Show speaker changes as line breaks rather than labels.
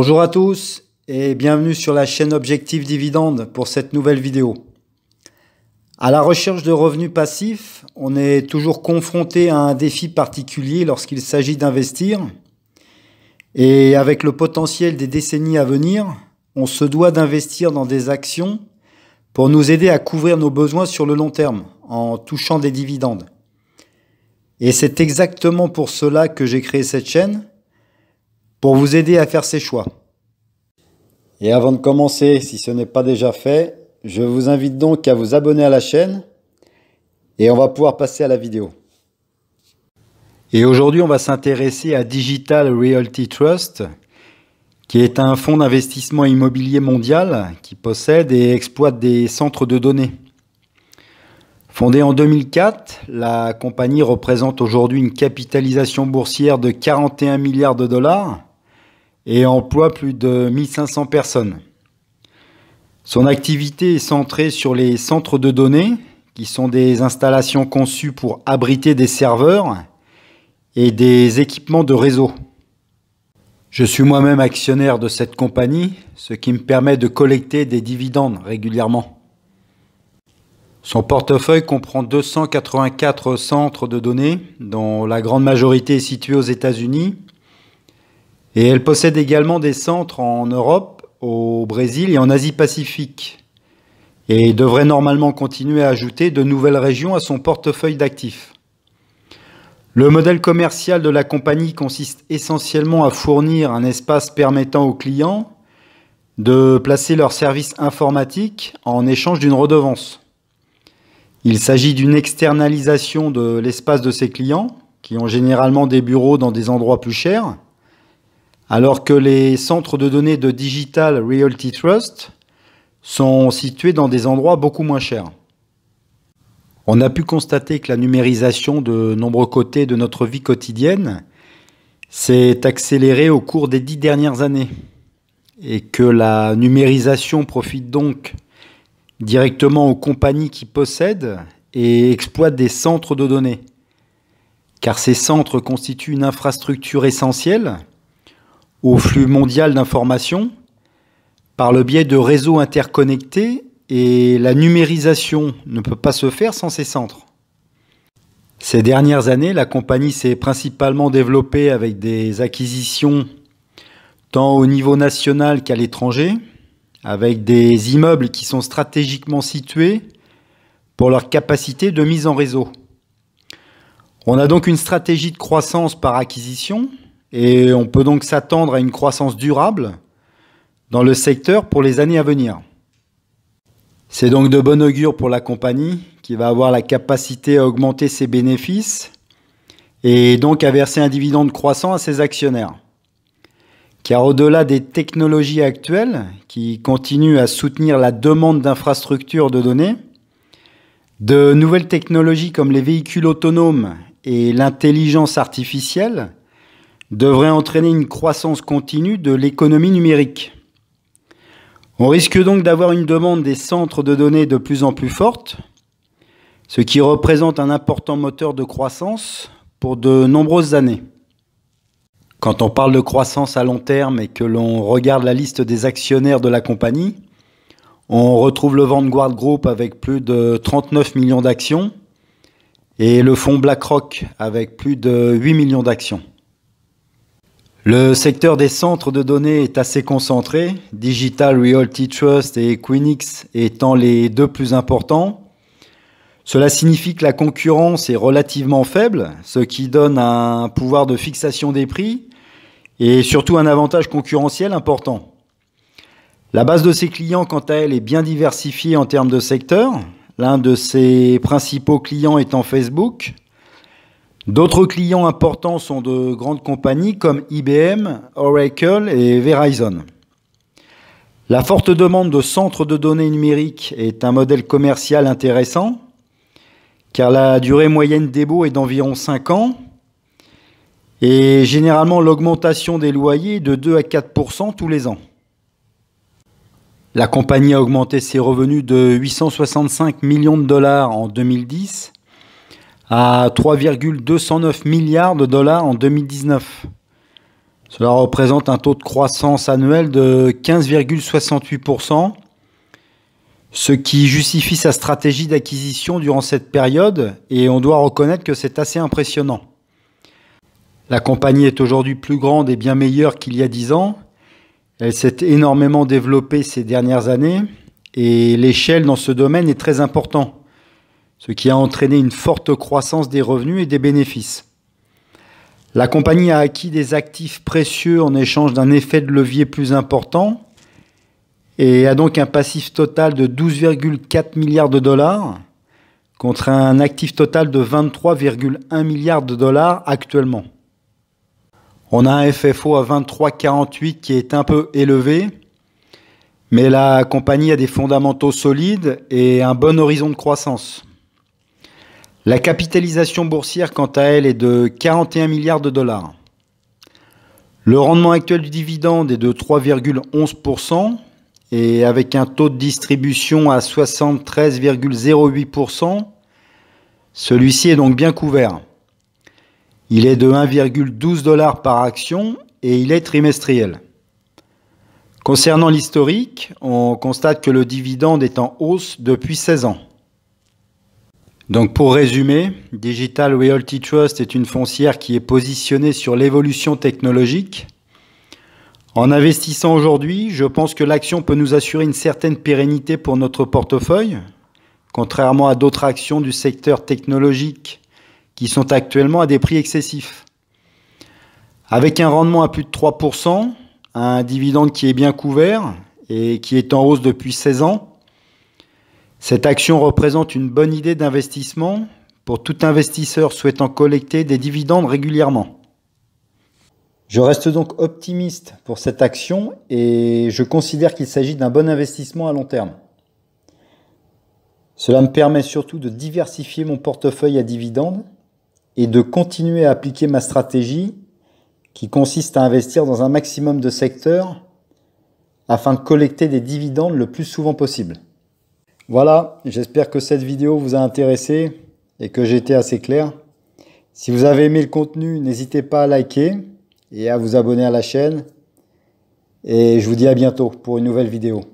Bonjour à tous et bienvenue sur la chaîne Objectif Dividende pour cette nouvelle vidéo. À la recherche de revenus passifs, on est toujours confronté à un défi particulier lorsqu'il s'agit d'investir. Et avec le potentiel des décennies à venir, on se doit d'investir dans des actions pour nous aider à couvrir nos besoins sur le long terme en touchant des dividendes. Et c'est exactement pour cela que j'ai créé cette chaîne, pour vous aider à faire ces choix. Et avant de commencer, si ce n'est pas déjà fait, je vous invite donc à vous abonner à la chaîne et on va pouvoir passer à la vidéo. Et aujourd'hui, on va s'intéresser à Digital Realty Trust, qui est un fonds d'investissement immobilier mondial qui possède et exploite des centres de données. Fondée en 2004, la compagnie représente aujourd'hui une capitalisation boursière de 41 milliards de dollars et emploie plus de 1500 personnes. Son activité est centrée sur les centres de données, qui sont des installations conçues pour abriter des serveurs et des équipements de réseau. Je suis moi-même actionnaire de cette compagnie, ce qui me permet de collecter des dividendes régulièrement. Son portefeuille comprend 284 centres de données, dont la grande majorité est située aux États-Unis. Et elle possède également des centres en Europe, au Brésil et en Asie-Pacifique. Et devrait normalement continuer à ajouter de nouvelles régions à son portefeuille d'actifs. Le modèle commercial de la compagnie consiste essentiellement à fournir un espace permettant aux clients de placer leurs services informatiques en échange d'une redevance. Il s'agit d'une externalisation de l'espace de ses clients, qui ont généralement des bureaux dans des endroits plus chers, alors que les centres de données de Digital Realty Trust sont situés dans des endroits beaucoup moins chers. On a pu constater que la numérisation de nombreux côtés de notre vie quotidienne s'est accélérée au cours des 10 dernières années et que la numérisation profite donc directement aux compagnies qui possèdent et exploitent des centres de données, car ces centres constituent une infrastructure essentielle au flux mondial d'informations par le biais de réseaux interconnectés, et la numérisation ne peut pas se faire sans ces centres. Ces dernières années, la compagnie s'est principalement développée avec des acquisitions tant au niveau national qu'à l'étranger, avec des immeubles qui sont stratégiquement situés pour leur capacité de mise en réseau. On a donc une stratégie de croissance par acquisition, et on peut donc s'attendre à une croissance durable dans le secteur pour les années à venir. C'est donc de bon augure pour la compagnie qui va avoir la capacité à augmenter ses bénéfices et donc à verser un dividende croissant à ses actionnaires. Car au-delà des technologies actuelles qui continuent à soutenir la demande d'infrastructures de données, de nouvelles technologies comme les véhicules autonomes et l'intelligence artificielle devrait entraîner une croissance continue de l'économie numérique. On risque donc d'avoir une demande des centres de données de plus en plus forte, ce qui représente un important moteur de croissance pour de nombreuses années. Quand on parle de croissance à long terme et que l'on regarde la liste des actionnaires de la compagnie, on retrouve le Vanguard Group avec plus de 39 millions d'actions et le fonds BlackRock avec plus de 8 millions d'actions. Le secteur des centres de données est assez concentré, Digital Realty Trust et Equinix étant les deux plus importants. Cela signifie que la concurrence est relativement faible, ce qui donne un pouvoir de fixation des prix et surtout un avantage concurrentiel important. La base de ses clients, quant à elle, est bien diversifiée en termes de secteur. L'un de ses principaux clients étant Facebook. D'autres clients importants sont de grandes compagnies comme IBM, Oracle et Verizon. La forte demande de centres de données numériques est un modèle commercial intéressant, car la durée moyenne des baux est d'environ 5 ans, et généralement l'augmentation des loyers est de 2 à 4% tous les ans. La compagnie a augmenté ses revenus de 865 millions de dollars en 2010 à 3,209 milliards de dollars en 2019, Cela représente un taux de croissance annuel de 15,68%, ce qui justifie sa stratégie d'acquisition durant cette période, et on doit reconnaître que c'est assez impressionnant. La compagnie est aujourd'hui plus grande et bien meilleure qu'il y a 10 ans. Elle s'est énormément développée ces dernières années et l'échelle dans ce domaine est très important, ce qui a entraîné une forte croissance des revenus et des bénéfices. La compagnie a acquis des actifs précieux en échange d'un effet de levier plus important et a donc un passif total de 12,4 milliards de dollars contre un actif total de 23,1 milliards de dollars actuellement. On a un FFO à 23,48 qui est un peu élevé, mais la compagnie a des fondamentaux solides et un bon horizon de croissance. La capitalisation boursière, quant à elle, est de 41 milliards de dollars. Le rendement actuel du dividende est de 3,11% et avec un taux de distribution à 73,08%, celui-ci est donc bien couvert. Il est de 1,12 $ par action et il est trimestriel. Concernant l'historique, on constate que le dividende est en hausse depuis 16 ans. Donc pour résumer, Digital Realty Trust est une foncière qui est positionnée sur l'évolution technologique. En investissant aujourd'hui, je pense que l'action peut nous assurer une certaine pérennité pour notre portefeuille, contrairement à d'autres actions du secteur technologique qui sont actuellement à des prix excessifs. Avec un rendement à plus de 3%, un dividende qui est bien couvert et qui est en hausse depuis 16 ans, cette action représente une bonne idée d'investissement pour tout investisseur souhaitant collecter des dividendes régulièrement. Je reste donc optimiste pour cette action et je considère qu'il s'agit d'un bon investissement à long terme. Cela me permet surtout de diversifier mon portefeuille à dividendes et de continuer à appliquer ma stratégie qui consiste à investir dans un maximum de secteurs afin de collecter des dividendes le plus souvent possible. Voilà, j'espère que cette vidéo vous a intéressé et que j'ai été assez clair. Si vous avez aimé le contenu, n'hésitez pas à liker et à vous abonner à la chaîne. Et je vous dis à bientôt pour une nouvelle vidéo.